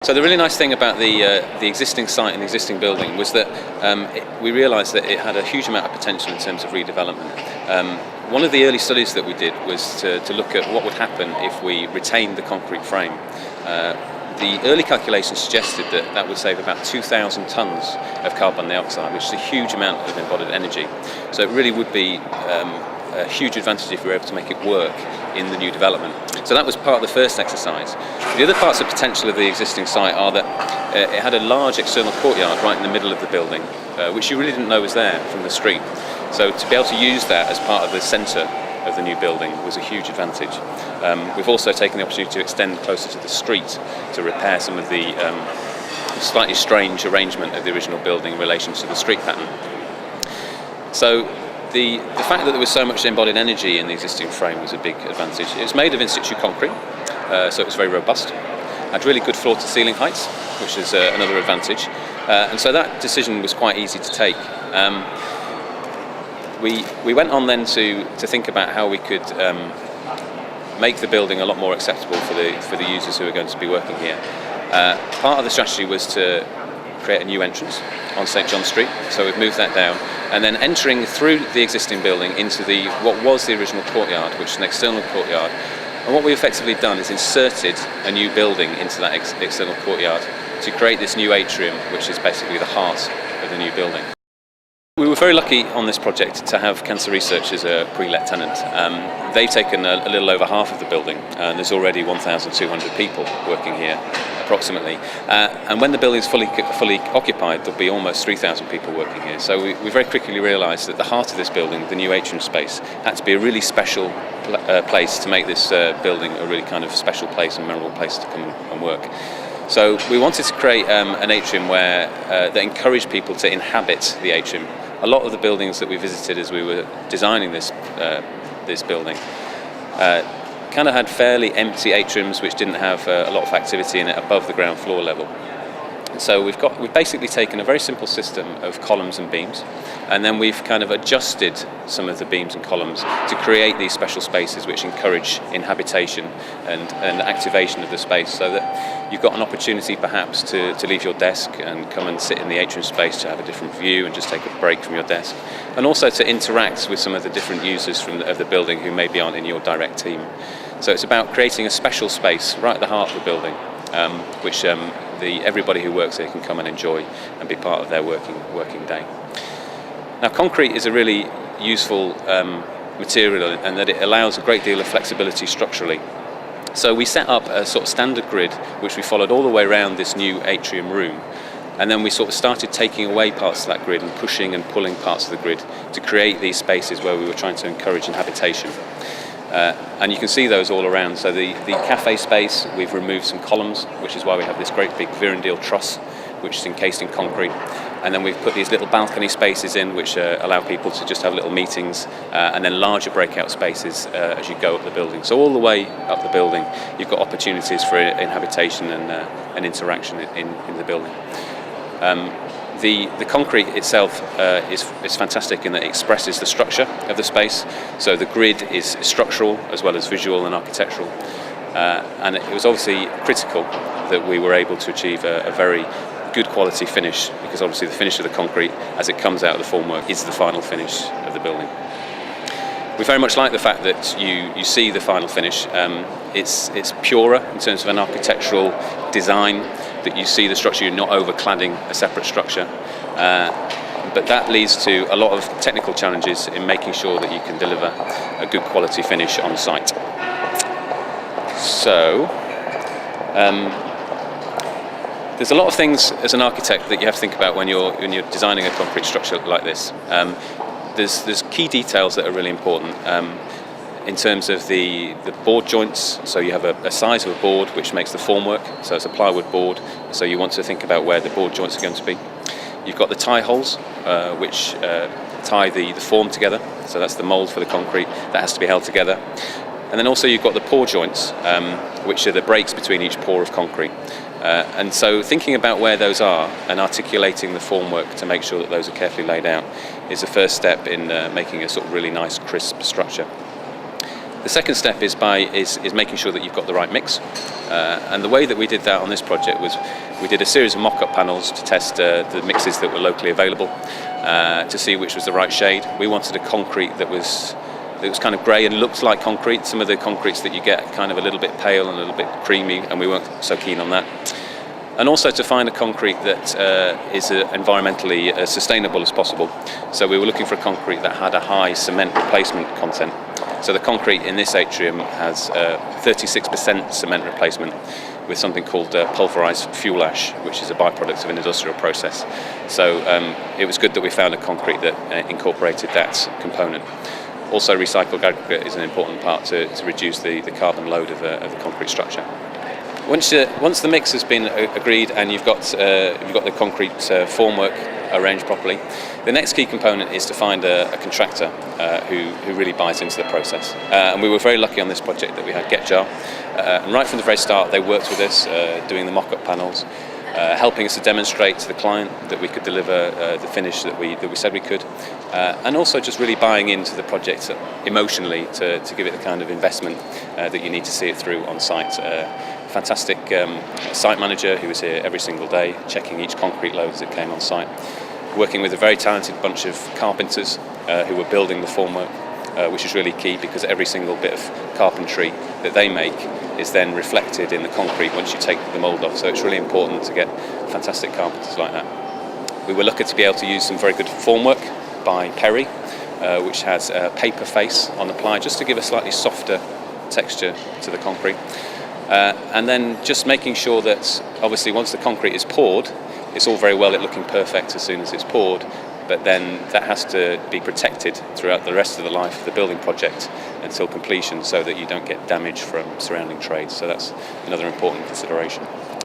So the really nice thing about the existing site and the existing building was that we realised that it had a huge amount of potential in terms of redevelopment. One of the early studies that we did was to look at what would happen if we retained the concrete frame. The early calculations suggested that that would save about 2,000 tonnes of carbon dioxide, which is a huge amount of embodied energy. So it really would be a huge advantage if we were able to make it work in the new development. So that was part of the first exercise. The other parts of potential of the existing site are that it had a large external courtyard right in the middle of the building, which you really didn't know was there from the street. So to be able to use that as part of the centre of the new building was a huge advantage. We've also taken the opportunity to extend closer to the street to repair some of the slightly strange arrangement of the original building in relation to the street pattern. So the fact that there was so much embodied energy in the existing frame was a big advantage. It was made of in-situ concrete, so it was very robust. Had really good floor-to-ceiling heights, which is another advantage. And so that decision was quite easy to take. We went on then to think about how we could make the building a lot more acceptable for the users who are going to be working here. Part of the strategy was to create a new entrance on St John Street, so we've moved that down, and then entering through the existing building into what was the original courtyard, which is an external courtyard. And what we've effectively done is inserted a new building into that external courtyard to create this new atrium, which is basically the heart of the new building. We were very lucky on this project to have Cancer Research as a pre-let tenant. They've taken a little over half of the building, and there's already 1,200 people working here, approximately. And when the building is fully occupied, there'll be almost 3,000 people working here. So we very quickly realised that the heart of this building, the new atrium space, had to be a really special place to make this building a really kind of special place and memorable place to come and work. So we wanted to create an atrium where that encouraged people to inhabit the atrium. A lot of the buildings that we visited as we were designing this building kind of had fairly empty atriums which didn't have a lot of activity in it above the ground floor level. So we've basically taken a very simple system of columns and beams, and then we've kind of adjusted some of the beams and columns to create these special spaces which encourage inhabitation and activation of the space, so that you've got an opportunity perhaps to leave your desk and come and sit in the atrium space to have a different view and just take a break from your desk, and also to interact with some of the different users of the building who maybe aren't in your direct team. So it's about creating a special space right at the heart of the building, which everybody who works here can come and enjoy and be part of their working day. Now, concrete is a really useful material, and that it allows a great deal of flexibility structurally. So we set up a sort of standard grid which we followed all the way around this new atrium room, and then we sort of started taking away parts of that grid and pushing and pulling parts of the grid to create these spaces where we were trying to encourage inhabitation. And you can see those all around. So the cafe space, we've removed some columns, which is why we have this great big Virendeel truss, which is encased in concrete. And then we've put these little balcony spaces in, which allow people to just have little meetings, and then larger breakout spaces as you go up the building. So all the way up the building, you've got opportunities for inhabitation and interaction in the building. The concrete itself is fantastic in that it expresses the structure of the space. So the grid is structural as well as visual and architectural. And it was obviously critical that we were able to achieve a very good quality finish, because obviously the finish of the concrete as it comes out of the formwork is the final finish of the building. We very much like the fact that you see the final finish. It's purer in terms of an architectural design, that you see the structure, you're not overcladding a separate structure. But that leads to a lot of technical challenges in making sure that you can deliver a good quality finish on site. So, there's a lot of things as an architect that you have to think about when you're designing a concrete structure like this. There's key details that are really important in terms of the board joints. So you have a size of a board which makes the formwork, so it's a plywood board, so you want to think about where the board joints are going to be. You've got the tie holes which tie the form together, so that's the mould for the concrete that has to be held together. And then also you've got the pour joints, which are the breaks between each pour of concrete. And so thinking about where those are and articulating the formwork to make sure that those are carefully laid out is the first step in making a sort of really nice, crisp structure. The second step is making sure that you've got the right mix. And the way that we did that on this project was we did a series of mock-up panels to test the mixes that were locally available to see which was the right shade. We wanted a concrete that was kind of grey and looked like concrete. Some of the concretes that you get kind of a little bit pale and a little bit creamy, and we weren't so keen on that. And also to find a concrete that is environmentally as sustainable as possible. So we were looking for a concrete that had a high cement replacement content. So the concrete in this atrium has 36% cement replacement with something called pulverized fuel ash, which is a byproduct of an industrial process. So it was good that we found a concrete that incorporated that component. Also, recycled aggregate is an important part to reduce the carbon load of the concrete structure. Once the mix has been agreed and you've got the concrete formwork arranged properly, the next key component is to find a contractor who really buys into the process. And we were very lucky on this project that we had Getjar. And right from the very start, they worked with us, doing the mock-up panels, helping us to demonstrate to the client that we could deliver the finish that we said we could, and also just really buying into the project emotionally to give it the kind of investment that you need to see it through on site. Fantastic site manager who was here every single day, checking each concrete load as it came on site, working with a very talented bunch of carpenters who were building the formwork, which is really key because every single bit of carpentry that they make is then reflected in the concrete once you take the mould off. So it's really important to get fantastic carpenters like that. We were lucky to be able to use some very good formwork by Perry, which has a paper face on the ply just to give a slightly softer texture to the concrete. And then just making sure that obviously once the concrete is poured, it's all very well at looking perfect as soon as it's poured, but then that has to be protected throughout the rest of the life of the building project until completion so that you don't get damage from surrounding trades. So that's another important consideration.